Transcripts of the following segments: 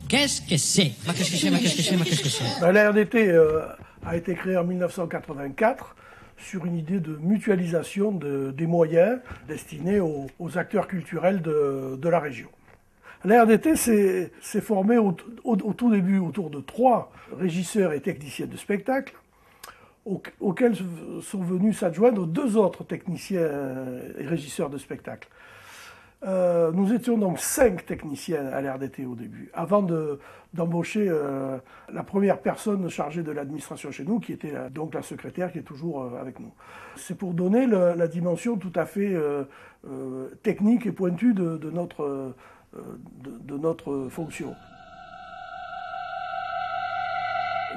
Qu'est-ce que c'est? La RDT a été créée en 1984 sur une idée de mutualisation des moyens destinés aux acteurs culturels de la région. La RDT s'est formée au tout début autour de 3 régisseurs et techniciens de spectacle, auxquels sont venus s'adjoindre 2 autres techniciens et régisseurs de spectacle. Nous étions donc 5 techniciens à l'RDT au début, avant d'embaucher la première personne chargée de l'administration chez nous, qui était donc la secrétaire qui est toujours avec nous. C'est pour donner la dimension tout à fait technique et pointue de notre fonction.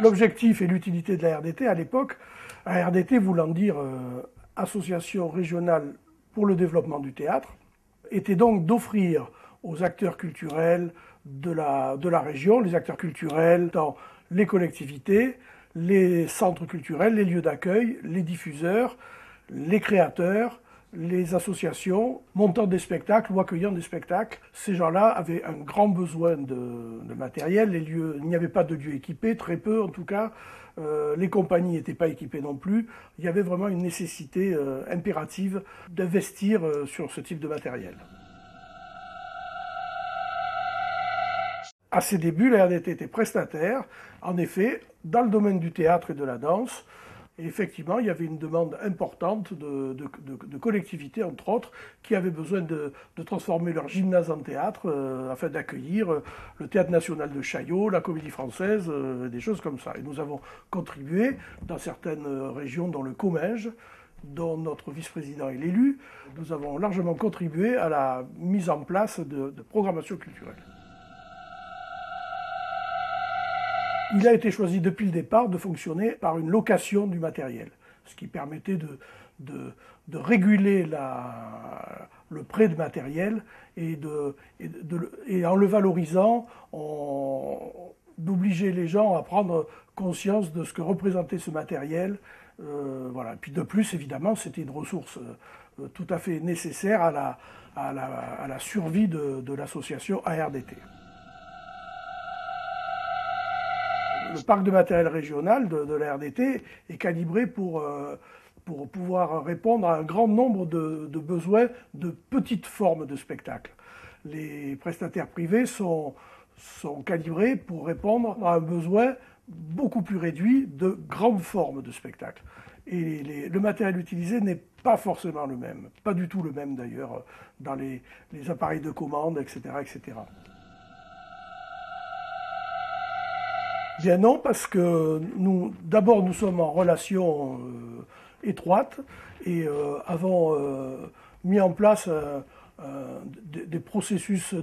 L'objectif et l'utilité de la RDT à l'époque, la RDT voulant dire Association régionale pour le développement du théâtre, était donc d'offrir aux acteurs culturels de la région, les acteurs culturels dans les collectivités, les centres culturels, les lieux d'accueil, les diffuseurs, les créateurs, les associations montant des spectacles ou accueillant des spectacles. Ces gens-là avaient un grand besoin de matériel. Il n'y avait pas de lieux équipés, très peu en tout cas. Les compagnies n'étaient pas équipées non plus. Il y avait vraiment une nécessité impérative d'investir sur ce type de matériel. À ses débuts, la RDT était prestataire. En effet, dans le domaine du théâtre et de la danse, et effectivement, il y avait une demande importante de collectivités, entre autres, qui avaient besoin de transformer leur gymnase en théâtre afin d'accueillir le Théâtre national de Chaillot, la Comédie Française, des choses comme ça. Et nous avons contribué, dans certaines régions, dont le Comminges, dont notre vice-président est l'élu, nous avons largement contribué à la mise en place de programmation culturelle. Il a été choisi depuis le départ de fonctionner par une location du matériel, ce qui permettait de réguler le prêt de matériel et en le valorisant, d'obliger les gens à prendre conscience de ce que représentait ce matériel. Voilà. Puis de plus, évidemment, c'était une ressource tout à fait nécessaire à la survie de l'association ARDT. Le parc de matériel régional de la RDT est calibré pour pouvoir répondre à un grand nombre de besoins de petites formes de spectacle. Les prestataires privés sont calibrés pour répondre à un besoin beaucoup plus réduit de grandes formes de spectacle. Et le matériel utilisé n'est pas forcément le même, pas du tout le même d'ailleurs, dans les appareils de commande, etc., etc. Bien non, parce que d'abord nous sommes en relation étroite et avons mis en place des processus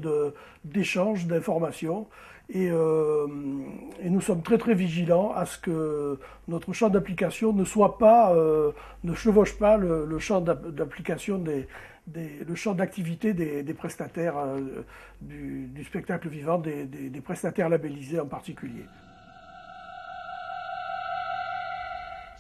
d'échange d'informations et nous sommes très très vigilants à ce que notre champ d'application ne chevauche pas le champ d'application le champ d'activité des prestataires du spectacle vivant, des prestataires labellisés en particulier.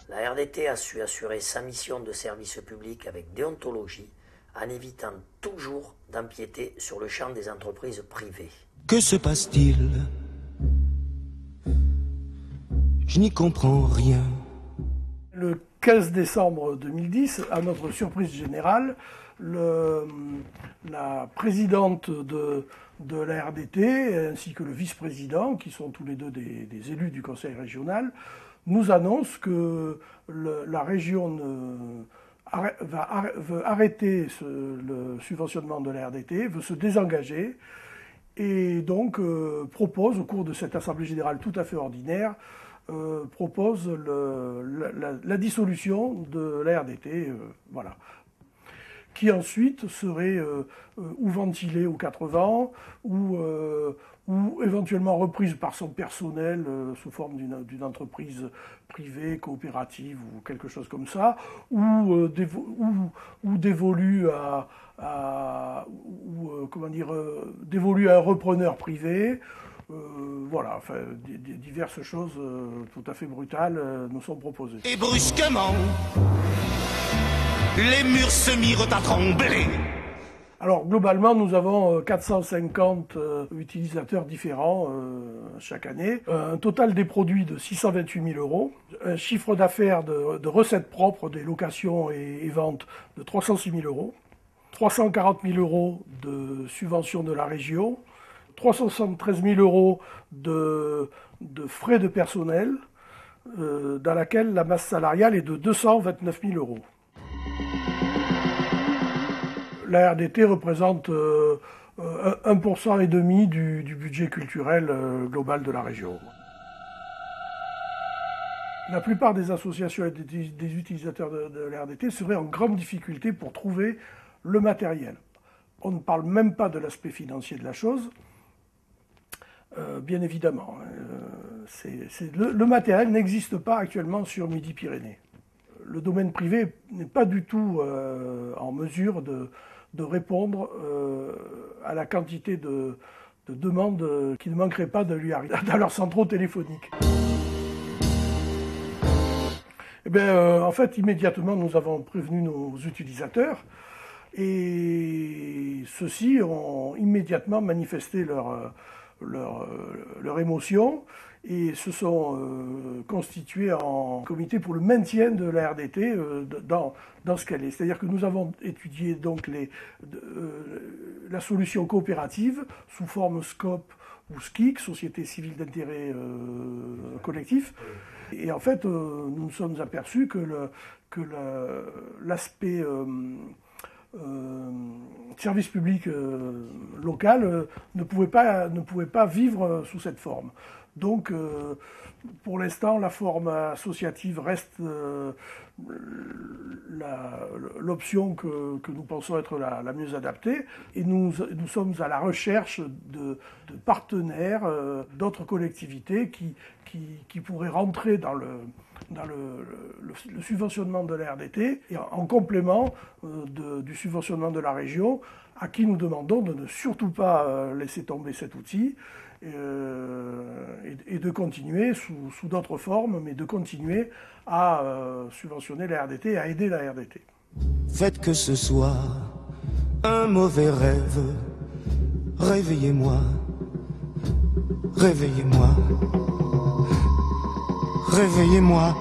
La RDT a su assurer sa mission de service public avec déontologie, en évitant toujours d'empiéter sur le champ des entreprises privées. Que se passe-t-il? Je n'y comprends rien. Le 15 décembre 2010, à notre surprise générale, la présidente de la RDT ainsi que le vice-président, qui sont tous les deux des élus du conseil régional, nous annonce que la région veut arrêter le subventionnement de la RDT, veut se désengager et donc propose, au cours de cette assemblée générale tout à fait ordinaire, propose la dissolution de la RDT, voilà, qui ensuite serait ou ventilée aux 4 vents, ou éventuellement reprise par son personnel sous forme d'une entreprise privée, coopérative ou quelque chose comme ça, ou dévolue dévolue à un repreneur privé. Voilà, enfin, diverses choses tout à fait brutales nous sont proposées. Et brusquement, les murs se mirent à trembler. Alors globalement, nous avons 450 utilisateurs différents chaque année, un total des produits de 628 000 euros, un chiffre d'affaires de recettes propres des locations et ventes de 306 000 euros, 340 000 euros de subventions de la région, 373 000 euros de frais de personnel, dans laquelle la masse salariale est de 229 000 euros. La RDT représente 1,5% du budget culturel global de la région. La plupart des associations et des utilisateurs de la RDT seraient en grande difficulté pour trouver le matériel. On ne parle même pas de l'aspect financier de la chose, bien évidemment. Le matériel n'existe pas actuellement sur Midi-Pyrénées. Le domaine privé n'est pas du tout en mesure de répondre à la quantité de demandes qui ne manqueraient pas de lui arriver dans leurs centraux téléphoniques. Eh bien, en fait, immédiatement, nous avons prévenu nos utilisateurs et ceux-ci ont immédiatement manifesté leur émotion et se sont constitués en comité pour le maintien de la RDT dans ce qu'elle est. C'est-à-dire que nous avons étudié donc la solution coopérative sous forme SCOP ou SCIC, Société civile d'intérêt collectif. Et en fait, nous nous sommes aperçus que l'aspect service public local ne pouvait pas vivre sous cette forme. Donc, pour l'instant, la forme associative reste l'option que nous pensons être la mieux adaptée. Et nous sommes à la recherche de partenaires, d'autres collectivités qui pourraient rentrer dans le subventionnement de la RDT et en complément du subventionnement de la région, à qui nous demandons de ne surtout pas laisser tomber cet outil et de continuer sous d'autres formes, mais de continuer à subventionner la RDT et à aider la RDT. Faites que ce soit un mauvais rêve, réveillez-moi, réveillez-moi, réveillez-moi.